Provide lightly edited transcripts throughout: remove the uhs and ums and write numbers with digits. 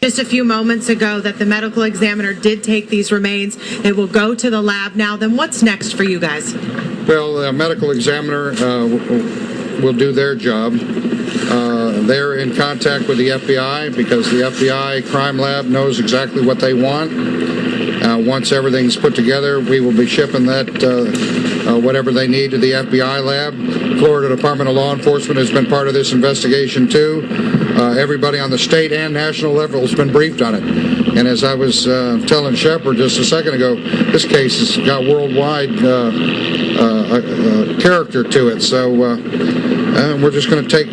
just a few moments ago that the medical examiner did take these remains. It will go to the lab now. Then what's next for you guys? Well, the medical examiner will do their job. They're in contact with the FBI because the FBI crime lab knows exactly what they want. Once everything's put together, we will be shipping that whatever they need to the FBI lab. Florida Department of Law Enforcement has been part of this investigation too. Everybody on the state and national level has been briefed on it. And as I was telling Shepard just a second ago, this case has got worldwide character to it. So we're just going to take,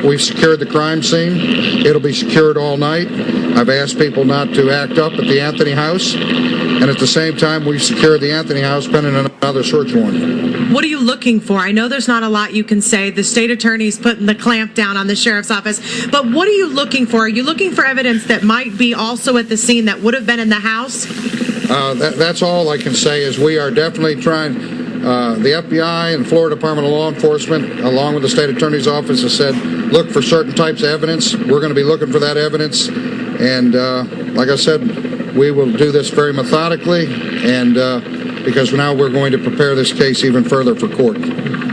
we've secured the crime scene. It'll be secured all night. I've asked people not to act up at the Anthony House. And at the same time, we've secured the Anthony House pending another search warrant. What are you looking for? I know there's not a lot you can say. The state attorney's putting the clamp down on the sheriff's office. But what are you looking for? Are you looking for evidence that might be also at the scene that would have been in the house? That's all I can say is we are definitely trying. The FBI and Florida Department of Law Enforcement, along with the state attorney's office, has said, look for certain types of evidence. We're going to be looking for that evidence. And like I said, we will do this very methodically, and because now we're going to prepare this case even further for court.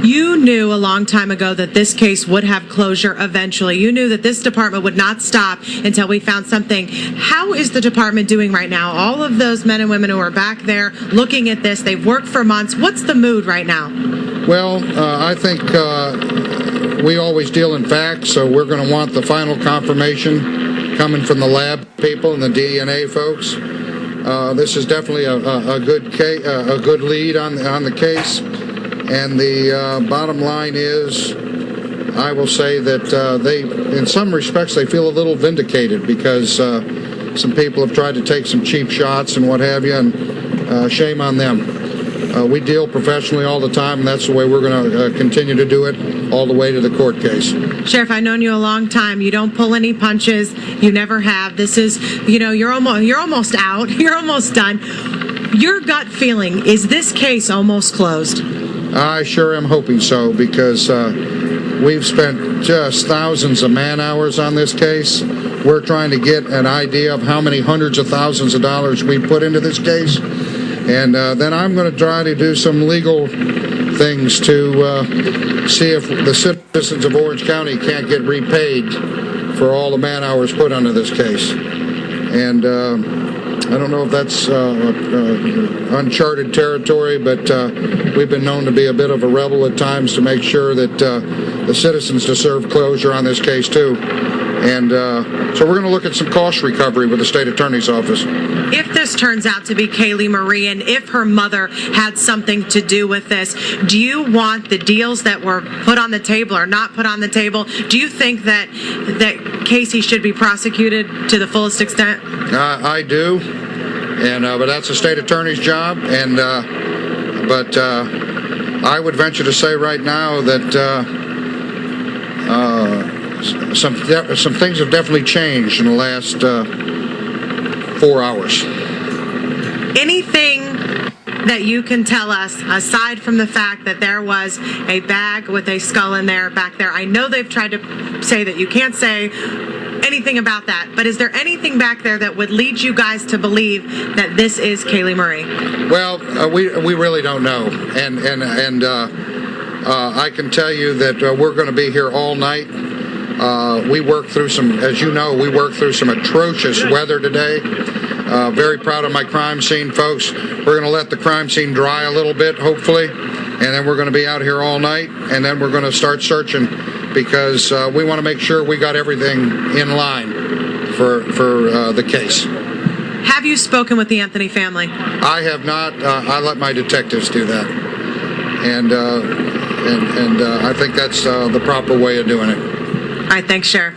You knew a long time ago that this case would have closure eventually. You knew that this department would not stop until we found something. How is the department doing right now? All of those men and women who are back there looking at this, they've worked for months. What's the mood right now? Well, I think we always deal in facts, so we're going to want the final confirmation coming from the lab people and the DNA folks. This is definitely a good lead on the case. And the bottom line is, I will say that they, in some respects, they feel a little vindicated because some people have tried to take some cheap shots and what have you, and shame on them. We deal professionally all the time, and that's the way we're going to continue to do it all the way to the court case. Sheriff, I've known you a long time. You don't pull any punches. You never have. This is, you're almost out. You're almost done. Your gut feeling, is this case almost closed? I sure am hoping so, because we've spent just thousands of man-hours on this case. We're trying to get an idea of how many hundreds of thousands of dollars we put into this case. And then I'm going to try to do some legal things to see if the citizens of Orange County can't get repaid for all the man-hours put onto this case. And I don't know if that's uncharted territory, but we've been known to be a bit of a rebel at times to make sure that the citizens deserve closure on this case too. And so we're going to look at some cost recovery with the state attorney's office. If this turns out to be Kaylee Marie, and if her mother had something to do with this, do you want the deals that were put on the table or not put on the table? Do you think that Casey should be prosecuted to the fullest extent? I do, and but that's the state attorney's job. And but I would venture to say right now that some things have definitely changed in the last 4 hours. Anything that you can tell us, aside from the fact that there was a bag with a skull in there back there? I know they've tried to say that you can't say anything about that, but is there anything back there that would lead you guys to believe that this is Kaylee Marie? Well, we really don't know, and I can tell you that we're going to be here all night. We worked through some, as you know, we worked through some atrocious weather today. Very proud of my crime scene folks. We're going to let the crime scene dry a little bit, hopefully, and then we're going to be out here all night, and then we're going to start searching because we want to make sure we got everything in line for the case. Have you spoken with the Anthony family? I have not. I let my detectives do that, and I think that's the proper way of doing it. All right, thanks, Sheriff.